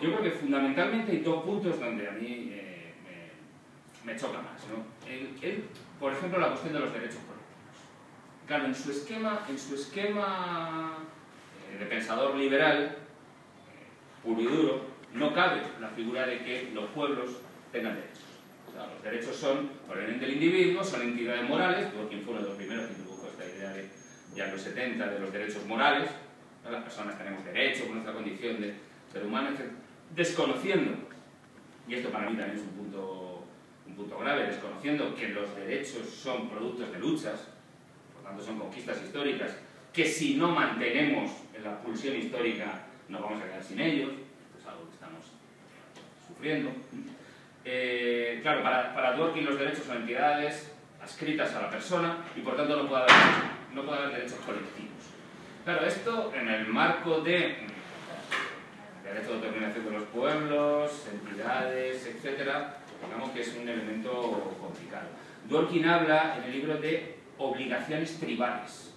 yo creo que fundamentalmente hay dos puntos donde a mí me choca más, ¿no? Él, por ejemplo, la cuestión de los derechos colectivos. Claro, en su esquema de pensador liberal, puro y duro, no cabe la figura de que los pueblos tengan derechos. O sea, los derechos son, por el bien del individuo, son entidades morales. Dworkin fue uno de los primeros que introdujo esta idea de, ya en los 70, de los derechos morales, ¿no? Las personas tenemos derechos por nuestra condición de ser humano, etc. Desconociendo, y esto para mí también es un punto grave, desconociendo que los derechos son productos de luchas, por tanto son conquistas históricas, que si no mantenemos la pulsión histórica nos vamos a quedar sin ellos. Esto es algo que estamos sufriendo. Claro, para Dworkin los derechos son entidades adscritas a la persona y por tanto no puede haber derechos colectivos. Claro, esto en el marco de derecho de autodeterminación de los pueblos, entidades, etc., digamos que es un elemento complicado. Dworkin habla en el libro de obligaciones tribales,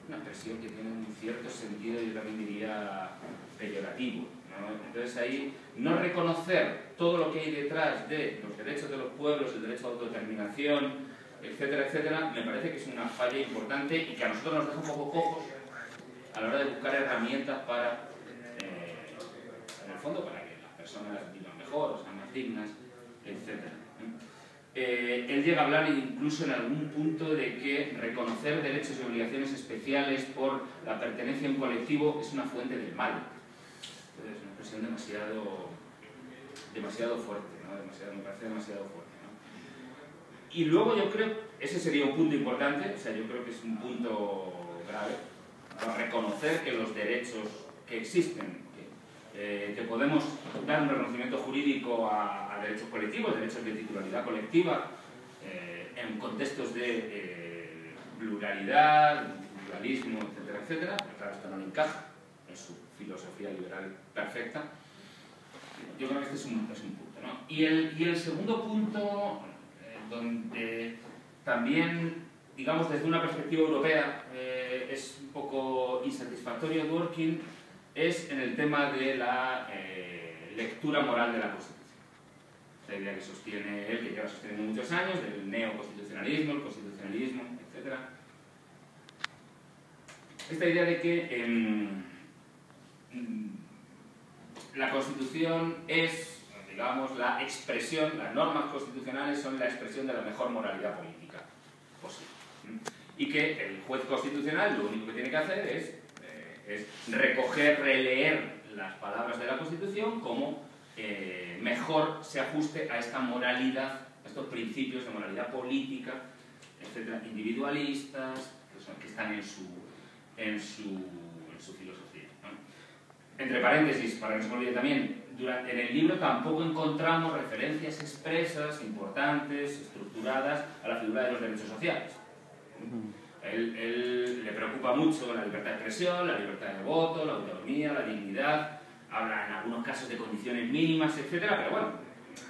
una expresión que tiene un cierto sentido, yo también diría, peyorativo, ¿no? Entonces ahí, no reconocer todo lo que hay detrás de los derechos de los pueblos, el derecho a autodeterminación, etcétera, etcétera, me parece que es una falla importante y que a nosotros nos deja un poco cojos a la hora de buscar herramientas para, en el fondo, para que las personas vivan mejor, sean más dignas, etcétera. Él llega a hablar incluso en algún punto de que reconocer derechos y obligaciones especiales por la pertenencia a un colectivo es una fuente del mal. Entonces, es una expresión demasiado fuerte, ¿no? Me parece demasiado fuerte, ¿no? Y luego yo creo, ese sería un punto importante, o sea, yo creo que es un punto grave, ¿no? Reconocer que los derechos que existen, que podemos dar un reconocimiento jurídico a derechos colectivos, derechos de titularidad colectiva, en contextos de pluralidad, pluralismo, etcétera, etcétera, pero claro, esto no le encaja en su filosofía liberal perfecta. Yo creo que este es un punto, ¿no? Y el segundo punto, donde también, digamos, desde una perspectiva europea es un poco insatisfactorio Dworkin, es en el tema de la lectura moral de la Constitución. La idea que sostiene él, que lleva sosteniendo muchos años, del neoconstitucionalismo, el constitucionalismo, etc. Esta idea de que la Constitución es, digamos, la expresión, las normas constitucionales son la expresión de la mejor moralidad política posible. Y que el juez constitucional lo único que tiene que hacer es recoger, releer las palabras de la Constitución como mejor se ajuste a esta moralidad, a estos principios de moralidad política, etcétera, individualistas, que están en su filosofía, ¿no? Entre paréntesis, para que no se me olvide también, en el libro tampoco encontramos referencias expresas, importantes, estructuradas a la figura de los derechos sociales. Él le preocupa mucho la libertad de expresión, la libertad de voto, la autonomía, la dignidad, habla en algunos casos de condiciones mínimas, etcétera, pero bueno,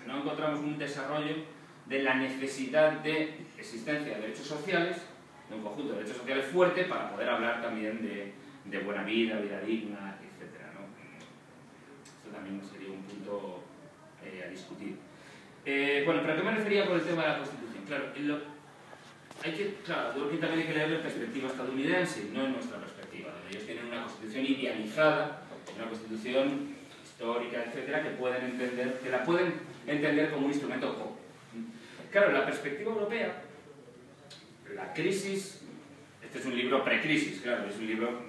no encontramos un desarrollo de la necesidad de existencia de derechos sociales, de un conjunto de derechos sociales fuerte para poder hablar también de buena vida, vida digna, etcétera, ¿no? Esto también sería un punto a discutir. Bueno, ¿pero a qué me refería con el tema de la Constitución? Claro, Dworkin también hay que leerlo en perspectiva estadounidense, no en nuestra perspectiva, donde ellos tienen una constitución idealizada, una constitución histórica, etcétera, que la pueden entender como un instrumento común. Claro, en la perspectiva europea, la crisis, este es un libro precrisis, claro, es un libro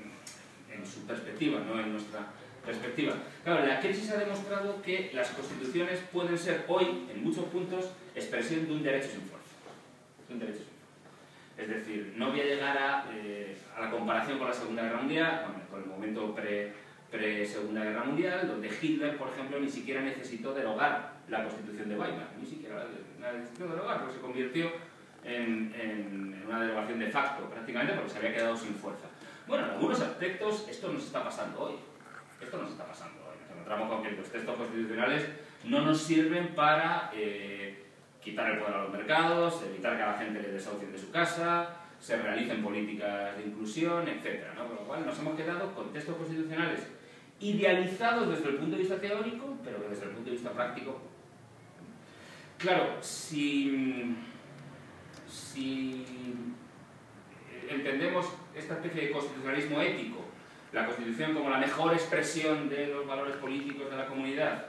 en su perspectiva, no en nuestra perspectiva. Claro, la crisis ha demostrado que las constituciones pueden ser hoy, en muchos puntos, expresión de un derecho sin fuerza. Un derecho sin fuerza. Es decir, no voy a llegar a la comparación con la Segunda Guerra Mundial, con el momento pre-Segunda Guerra Mundial, donde Hitler, por ejemplo, ni siquiera necesitó derogar la Constitución de Weimar, ni siquiera la necesitó derogar, porque se convirtió en una derogación de facto, prácticamente, porque se había quedado sin fuerza. Bueno, en algunos aspectos esto nos está pasando hoy. Esto nos está pasando hoy. Nos encontramos con que los textos constitucionales no nos sirven para quitar el poder a los mercados, evitar que a la gente le desahucien de su casa, se realicen políticas de inclusión, etc., ¿no? Con lo cual nos hemos quedado con textos constitucionales idealizados desde el punto de vista teórico, pero que desde el punto de vista práctico. Claro, si entendemos esta especie de constitucionalismo ético, la Constitución como la mejor expresión de los valores políticos de la comunidad,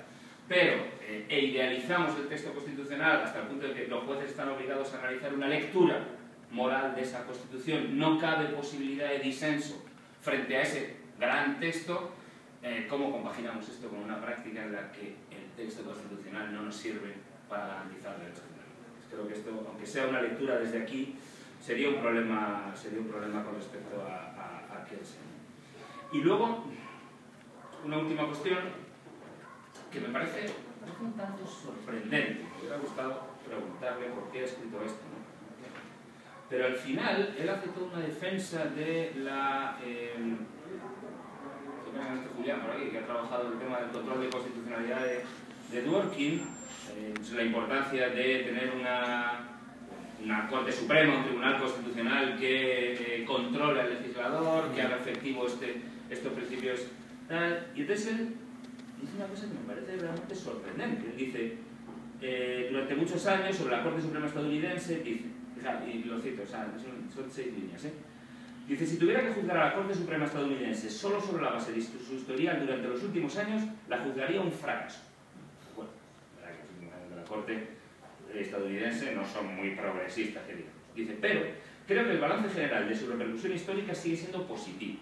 pero idealizamos el texto constitucional hasta el punto de que los jueces están obligados a realizar una lectura moral de esa Constitución, no cabe posibilidad de disenso frente a ese gran texto, ¿cómo compaginamos esto con una práctica en la que el texto constitucional no nos sirve para garantizar derechos fundamentales? Creo que esto, aunque sea una lectura desde aquí, sería un problema con respecto a Kelsen. Y luego, una última cuestión que me parece un tanto sorprendente. Me hubiera gustado preguntarle por qué ha escrito esto, ¿no? Pero al final, él hace toda una defensa de la... Julián, por aquí, que ha trabajado el tema del control de constitucionalidad de Dworkin, la importancia de tener una Corte Suprema, un Tribunal Constitucional que controle al legislador, que haga efectivo estos principios. Y entonces él dice una cosa que me parece realmente sorprendente. Él dice, durante muchos años, sobre la Corte Suprema estadounidense, dice, y lo cito, son 6 líneas, dice, si tuviera que juzgar a la Corte Suprema estadounidense solo sobre la base de su historial durante los últimos años, la juzgaría un fracaso. Bueno, la verdad que los últimos años de la Corte estadounidense no son muy progresistas, que digamos. Dice, pero creo que el balance general de su repercusión histórica sigue siendo positivo.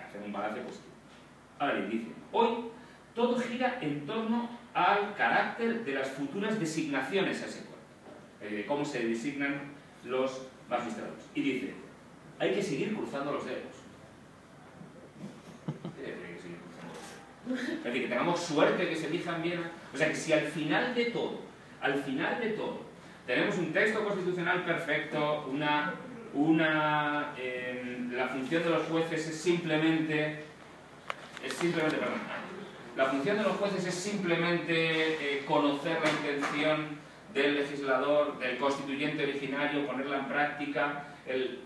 Hacer un balance positivo. Ahora bien, dice, hoy todo gira en torno al carácter de las futuras designaciones a ese cuerpo, de cómo se designan los magistrados. Y dice, hay que seguir cruzando los dedos. Es decir, que tengamos suerte que se elijan bien. O sea, que si al final de todo, tenemos un texto constitucional perfecto, la función de los jueces es simplemente, la función de los jueces es simplemente conocer la intención del legislador, del constituyente originario, ponerla en práctica, el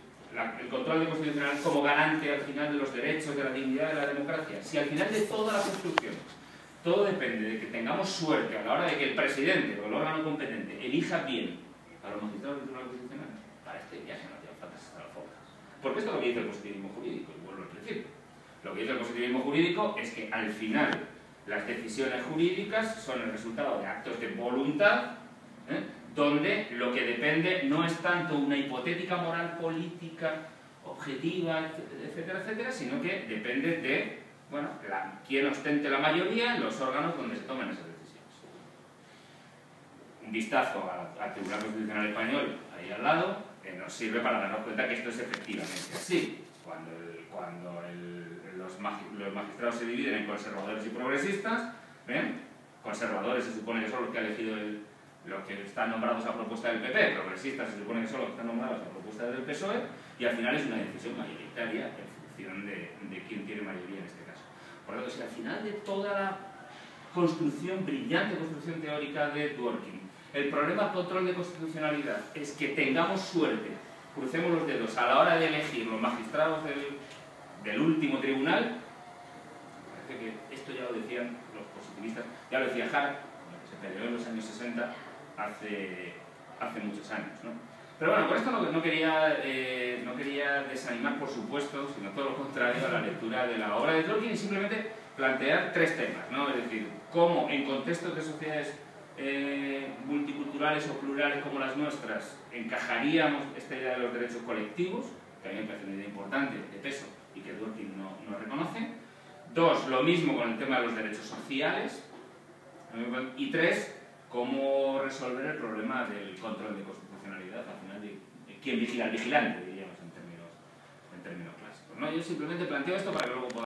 control de constitucional como garante al final de los derechos, de la dignidad de la democracia. Si al final de toda la construcción todo depende de que tengamos suerte a la hora de que el presidente o el órgano competente elija bien a los magistrados del Tribunal Constitucional, para este viaje no hacía falta estar alfombras. Porque esto es lo que dice el positivismo jurídico, y vuelvo al principio. Lo que dice el positivismo jurídico es que al final las decisiones jurídicas son el resultado de actos de voluntad, donde lo que depende no es tanto una hipotética moral política objetiva, etcétera, etcétera, sino que depende de, bueno, quien ostente la mayoría en los órganos donde se toman esas decisiones. Un vistazo al Tribunal Constitucional Español, ahí al lado, nos sirve para darnos cuenta que esto es efectivamente así. Cuando los magistrados se dividen en conservadores y progresistas, ¿ven? Conservadores se supone que son los que ha elegido los que están nombrados a propuesta del PP, progresistas se supone que son los que están nombrados a propuesta del PSOE, y al final es una decisión mayoritaria en función de quién tiene mayoría en este caso. Por lo tanto, si al final de toda la brillante construcción teórica de Dworkin, el problema del control de constitucionalidad es que tengamos suerte, crucemos los dedos a la hora de elegir los magistrados del último tribunal, parece que esto ya lo decían los positivistas, ya lo decía Hart, que se peleó en los años 60, hace muchos años, ¿no? Pero bueno, con esto no quería desanimar, por supuesto, sino todo lo contrario a la lectura de la obra de Dworkin, y simplemente plantear 3 temas, ¿no? Es decir, cómo en contextos de sociedades multiculturales o plurales como las nuestras encajaríamos esta idea de los derechos colectivos, que a mí me parece una idea importante, de peso, y que Dworkin no reconoce. 2, lo mismo con el tema de los derechos sociales. Y 3, cómo resolver el problema del control de constitucionalidad, al final de quién vigila al vigilante, diríamos en términos clásicos, ¿no? Yo simplemente planteo esto para que luego podamos